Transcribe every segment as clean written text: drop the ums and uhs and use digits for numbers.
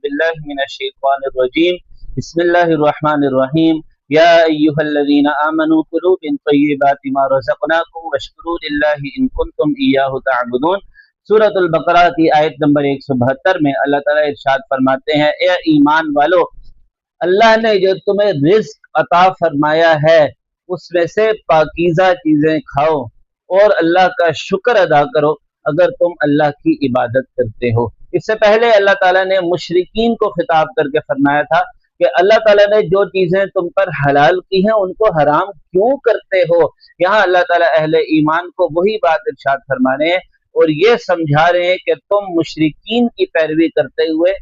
باللہ من الشیطان الرجیم بسم اللہ الرحمن الرحیم یا ایہا الذین آمنوا کلوا من طیبات ما رزقناکم واشکروا للہ ان کنتم ایاہ تعبدون۔ سورۃ البقرہ کی آیت نمبر 172 میں اللہ تعالیٰ ارشاد فرماتے ہیں، اے ایمان والو، اللہ نے جو تمہیں رزق عطا فرمایا ہے اس میں سے پاکیزہ چیزیں کھاؤ اور اللہ کا شکر ادا کرو اگر تم اللہ کی عبادت کرتے ہو۔ اس سے پہلے اللہ تعالیٰ نے مشرکین کو خطاب کر کے فرمایا تھا کہ اللہ تعالیٰ نے جو چیزیں تم پر حلال کی ہیں ان کو حرام کیوں کرتے ہو۔ یہاں اللہ تعالیٰ اہل ایمان کو وہی بات ارشاد فرما رہے ہیں اور یہ سمجھا رہے ہیں کہ تم مشرکین کی پیروی کرتے ہوئے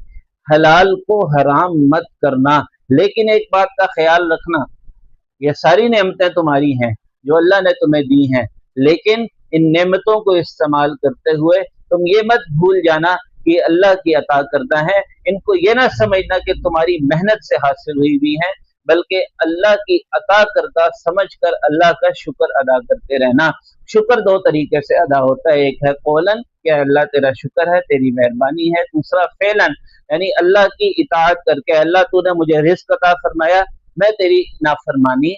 حلال کو حرام مت کرنا، لیکن ایک بات کا خیال رکھنا، یہ ساری نعمتیں تمہاری ہیں جو اللہ نے تمہیں دی ہیں، لیکن ان نعمتوں کو استعمال کرتے ہوئے تم یہ مت بھول جانا کہ اللہ کی عطا کردہ ہے، ان کو یہ نہ سمجھنا کہ تمہاری محنت سے حاصل ہوئی بھی ہیں، بلکہ اللہ کی عطا کردہ سمجھ کر اللہ کا شکر ادا کرتے رہنا۔ شکر دو طریقے سے ادا ہوتا ہے، ایک ہے قولن کہ اللہ تیرا شکر ہے، تیری مہربانی ہے، دوسرا فعلن یعنی اللہ کی اطاعت کر کے اللہ تو نے مجھے رزق عطا فرمایا، میں تیری نافرمانی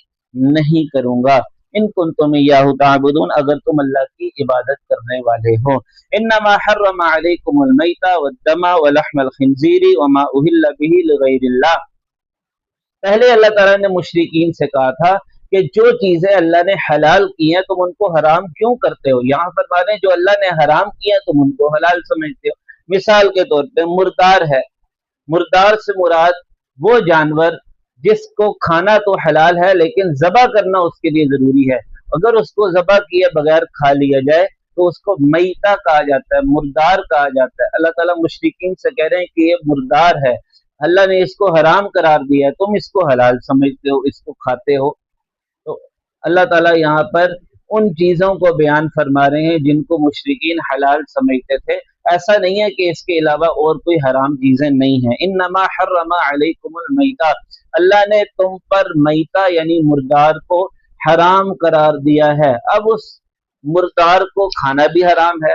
نہیں کروں گا۔ ان کنتم ایاہ تعبدون، اگر تم اللہ کی عبادت کرنے والے ہو۔ انما حرم علیکم المیت والدم ولحم الخنزیر وما اہل به لغیر اللہ۔ پہلے اللہ تعالیٰ نے مشرکین سے کہا تھا کہ جو چیزیں اللہ نے حلال کی ہیں تم ان کو حرام کیوں کرتے ہو۔ یہاں فرما رہے ہیں جو اللہ نے حرام کیا تم ان کو حلال سمجھتے ہو۔ مثال کے طور پہ مردار ہے، مردار سے مراد وہ جانور جس کو کھانا تو حلال ہے لیکن ذبح کرنا اس کے لیے ضروری ہے، اگر اس کو ذبح کیے بغیر کھا لیا جائے تو اس کو میتہ کہا جاتا ہے، مردار کہا جاتا ہے۔ اللہ تعالیٰ مشرکین سے کہہ رہے ہیں کہ یہ مردار ہے، اللہ نے اس کو حرام قرار دیا ہے، تم اس کو حلال سمجھتے ہو، اس کو کھاتے ہو۔ تو اللہ تعالیٰ یہاں پر ان چیزوں کو بیان فرما رہے ہیں جن کو مشرکین حلال سمجھتے تھے، ایسا نہیں ہے کہ اس کے علاوہ اور کوئی حرام چیزیں نہیں ہیں۔ انما حرم علیکم المیتہ، اللہ نے تم پر میتہ یعنی مردار کو حرام قرار دیا ہے۔ اب اس مردار کو کھانا بھی حرام ہے،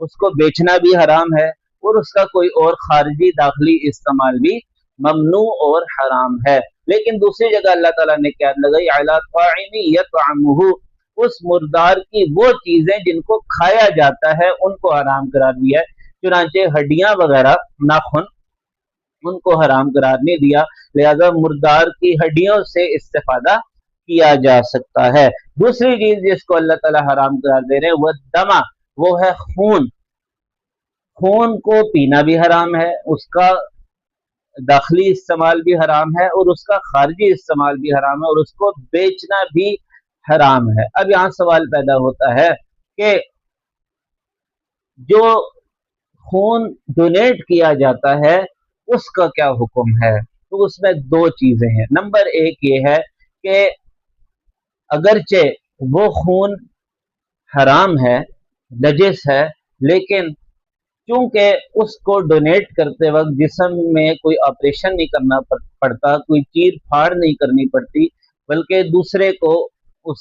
اس کو بیچنا بھی حرام ہے، اور اس کا کوئی اور خارجی داخلی استعمال بھی ممنوع اور حرام ہے۔ لیکن دوسری جگہ اللہ تعالیٰ نے کیا لگائی، علی طاعم یطعمہ، اس مردار کی وہ چیزیں جن کو کھایا جاتا ہے ان کو حرام قرار دیا ہے، چنانچہ ہڈیاں وغیرہ، ناخن، ان کو حرام قرار نہیں دیا، لہذا مردار کی ہڈیوں سے استفادہ کیا جا سکتا ہے۔ دوسری چیز جس کو اللہ تعالیٰ حرام قرار دے رہے ہیں وہ دما، وہ ہے خون۔ خون کو پینا بھی حرام ہے، اس کا داخلی استعمال بھی حرام ہے اور اس کا خارجی استعمال بھی حرام ہے، اور اس کو بیچنا بھی حرام ہے۔ اب یہاں سوال پیدا ہوتا ہے کہ جو خون ڈونیٹ کیا جاتا ہے اس کا کیا حکم ہے؟ تو اس میں دو چیزیں ہیں۔ نمبر ایک یہ ہے کہ اگرچہ وہ خون حرام ہے، نجس ہے، لیکن چونکہ اس کو ڈونیٹ کرتے وقت جسم میں کوئی آپریشن نہیں کرنا پڑتا، کوئی چیر پھاڑ نہیں کرنی پڑتی، بلکہ دوسرے کو اس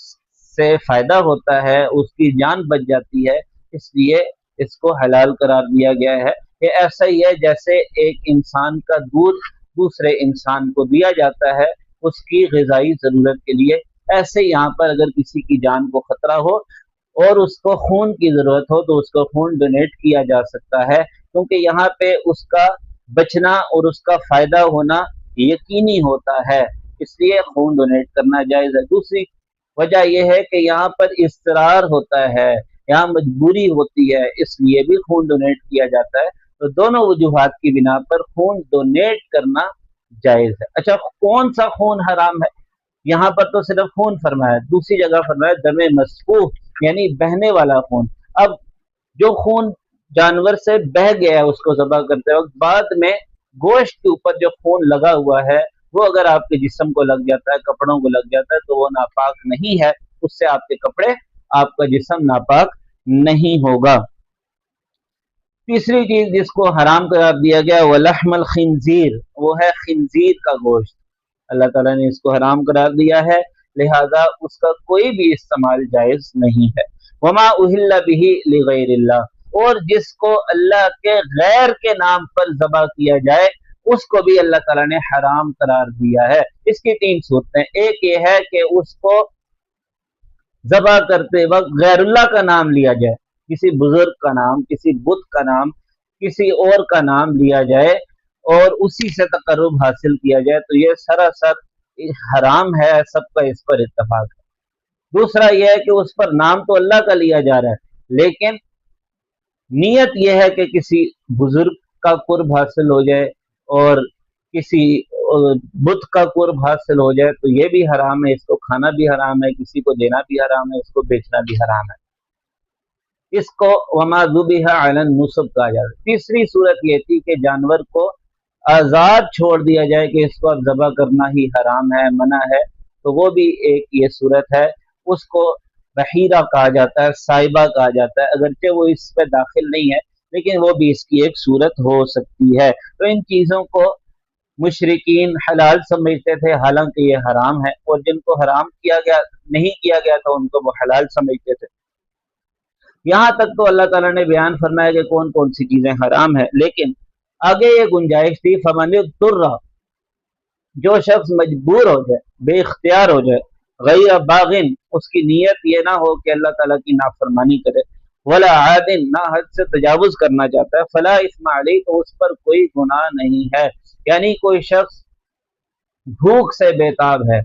سے فائدہ ہوتا ہے، اس کی جان بچ جاتی ہے، اس لیے اس کو حلال قرار دیا گیا ہے۔ یہ ایسا ہی ہے جیسے ایک انسان کا دودھ دوسرے انسان کو دیا جاتا ہے اس کی غذائی ضرورت کے لیے، ایسے یہاں پر اگر کسی کی جان کو خطرہ ہو اور اس کو خون کی ضرورت ہو تو اس کو خون ڈونیٹ کیا جا سکتا ہے، کیونکہ یہاں پہ اس کا بچنا اور اس کا فائدہ ہونا یقینی ہوتا ہے، اس لیے خون ڈونیٹ کرنا جائز ہے۔ دوسری وجہ یہ ہے کہ یہاں پر اضطرار ہوتا ہے، یہاں مجبوری ہوتی ہے، اس لیے بھی خون ڈونیٹ کیا جاتا ہے۔ تو دونوں وجوہات کی بنا پر خون ڈونیٹ کرنا جائز ہے۔ اچھا، کون سا خون حرام ہے؟ یہاں پر تو صرف خون فرمایا، دوسری جگہ فرمایا دم مسفوح یعنی بہنے والا خون۔ اب جو خون جانور سے بہہ گیا ہے اس کو ذبح کرتے وقت، بعد میں گوشت کے اوپر جو خون لگا ہوا ہے وہ اگر آپ کے جسم کو لگ جاتا ہے، کپڑوں کو لگ جاتا ہے تو وہ ناپاک نہیں ہے، اس سے آپ کے کپڑے، آپ کا جسم ناپاک نہیں ہوگا۔ تیسری چیز جس کو حرام قرار دیا گیا وہ لحم الخنزیر، وہ ہے خنزیر کا گوشت، اللہ تعالیٰ نے اس کو حرام قرار دیا ہے، لہذا اس کا کوئی بھی استعمال جائز نہیں ہے۔ وما اہل به لغیر اللہ، اور جس کو اللہ کے غیر کے نام پر ذبح کیا جائے اس کو بھی اللہ تعالیٰ نے حرام قرار دیا ہے۔ اس کی تین صورتیں، ایک یہ ہے کہ اس کو ذبح کرتے وقت غیر اللہ کا نام لیا جائے، کسی بزرگ کا نام، کسی بت کا نام، کسی اور کا نام لیا جائے اور اسی سے تقرب حاصل کیا جائے، تو یہ سراسر حرام ہے، سب کا اس پر اتفاق ہے۔ دوسرا یہ ہے کہ اس پر نام تو اللہ کا لیا جا رہا ہے، لیکن نیت یہ ہے کہ کسی بزرگ کا قرب حاصل ہو جائے اور کسی بت کا قرب حاصل ہو جائے، تو یہ بھی حرام ہے، اس کو کھانا بھی حرام ہے، کسی کو دینا بھی حرام ہے، اس کو بیچنا بھی حرام ہے۔ اس کو وما ذبح علی النصب کہا جاتا ہے۔ تیسری صورت یہ تھی کہ جانور کو آزاد چھوڑ دیا جائے کہ اس کو اب ذبح کرنا ہی حرام ہے، منع ہے، تو وہ بھی ایک یہ صورت ہے۔ اس کو بحیرہ کہا جاتا ہے، سائبہ کہا جاتا ہے، اگرچہ وہ اس پہ داخل نہیں ہے لیکن وہ بھی اس کی ایک صورت ہو سکتی ہے۔ تو ان چیزوں کو مشرکین حلال سمجھتے تھے، حالانکہ یہ حرام ہے، اور جن کو حرام کیا گیا نہیں کیا گیا تھا ان کو وہ حلال سمجھتے تھے۔ یہاں تک تو اللہ تعالیٰ نے بیان فرمایا کہ کون کون سی چیزیں حرام ہیں، لیکن آگے یہ گنجائش تھی فمن اضطر، جو شخص مجبور ہو جائے، بے اختیار ہو جائے، غیر باغن، اس کی نیت یہ نہ ہو کہ اللہ تعالیٰ کی نافرمانی کرے، ولا عادن، نہ حد سے تجاوز کرنا چاہتا ہے، فلا اثم علیہ، تو اس پر کوئی گناہ نہیں ہے۔ یعنی کوئی شخص بھوک سے بےتاب ہے،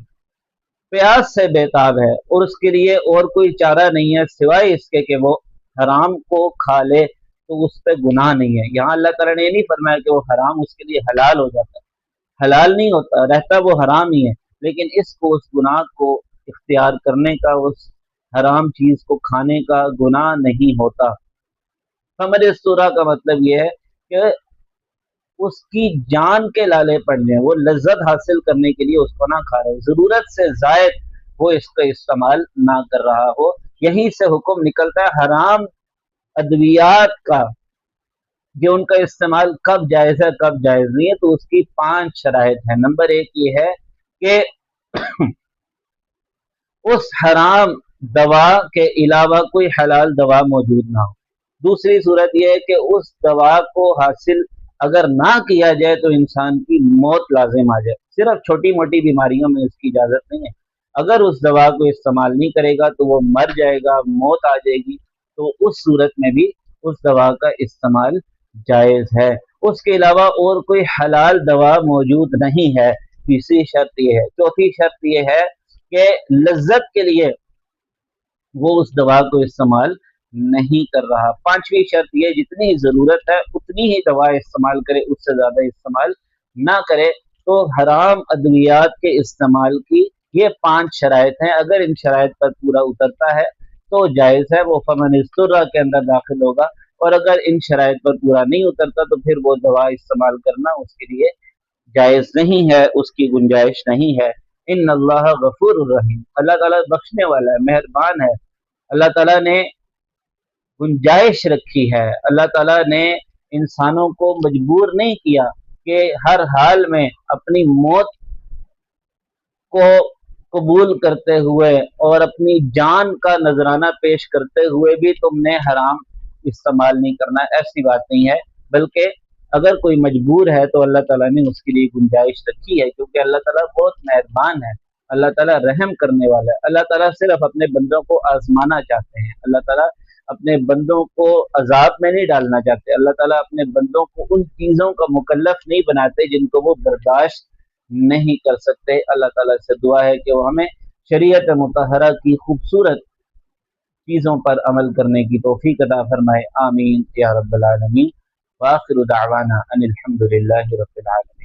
پیاس سے بےتاب ہے اور اس کے لیے اور کوئی چارہ نہیں ہے سوائے اس کے کہ وہ حرام کو کھا لے، تو اس پہ گناہ نہیں ہے۔ یہاں اللہ تعالیٰ نے یہ نہیں فرمایا کہ وہ حرام اس کے لیے حلال ہو جاتا ہے، حلال نہیں ہوتا، رہتا وہ حرام ہی ہے، لیکن اس کو اس گناہ کو اختیار کرنے کا، اس حرام چیز کو کھانے کا گناہ نہیں ہوتا۔ ہمارے اس سورہ کا مطلب یہ ہے کہ اس کی جان کے لالے پڑ جائیں، وہ لذت حاصل کرنے کے لیے اس کو نہ کھا رہے، ضرورت سے زائد وہ اس کا استعمال نہ کر رہا ہو۔ یہیں سے حکم نکلتا ہے حرام ادویات کا، کہ ان کا استعمال کب جائز ہے کب جائز نہیں ہے۔ تو اس کی 5 شرائط ہیں۔ نمبر 1 یہ ہے کہ اس حرام دوا کے علاوہ کوئی حلال دوا موجود نہ ہو۔ دوسری صورت یہ ہے کہ اس دوا کو حاصل اگر نہ کیا جائے تو انسان کی موت لازم آ جائے، صرف چھوٹی موٹی بیماریوں میں اس کی اجازت نہیں ہے، اگر اس دوا کو استعمال نہیں کرے گا تو وہ مر جائے گا، موت آ جائے گی، تو اس صورت میں بھی اس دوا کا استعمال جائز ہے۔ اس کے علاوہ اور کوئی حلال دوا موجود نہیں ہے، تیسری شرط یہ ہے۔ چوتھی شرط یہ ہے کہ لذت کے لیے وہ اس دوا کو استعمال نہیں کر رہا۔ 5ویں شرط یہ، جتنی ضرورت ہے اتنی ہی دوا استعمال کرے، اس سے زیادہ استعمال نہ کرے۔ تو حرام ادویات کے استعمال کی یہ 5 شرائط ہیں، اگر ان شرائط پر پورا اترتا ہے تو جائز ہے، وہ فمن اضطر کے اندر داخل ہوگا، اور اگر ان شرائط پر پورا نہیں اترتا تو پھر وہ دوا استعمال کرنا اس کے لیے جائز نہیں ہے، اس کی گنجائش نہیں ہے۔ ان اللہ غفور الرحیم، اللہ تعالیٰ بخشنے والا ہے، مہربان ہے۔ اللہ تعالیٰ نے گنجائش رکھی ہے، اللہ تعالیٰ نے انسانوں کو مجبور نہیں کیا کہ ہر حال میں اپنی موت کو قبول کرتے ہوئے اور اپنی جان کا نذرانہ پیش کرتے ہوئے بھی تم نے حرام استعمال نہیں کرنا، ایسی بات نہیں ہے، بلکہ اگر کوئی مجبور ہے تو اللہ تعالیٰ نے اس کے لیے گنجائش رکھی ہے، کیونکہ اللہ تعالیٰ بہت مہربان ہے، اللہ تعالیٰ رحم کرنے والا ہے، اللہ تعالیٰ صرف اپنے بندوں کو آزمانا چاہتے ہیں، اللہ تعالیٰ اپنے بندوں کو عذاب میں نہیں ڈالنا چاہتے، اللہ تعالیٰ اپنے بندوں کو ان چیزوں کا مکلف نہیں بناتے جن کو وہ برداشت نہیں کر سکتے۔ اللہ تعالیٰ سے دعا ہے کہ وہ ہمیں شریعت مطہرہ کی خوبصورت چیزوں پر عمل کرنے کی توفیق عطا فرمائے، آمین یا رب العالمین۔ وآخر دعوانا ان الحمد للہ رب العالمین۔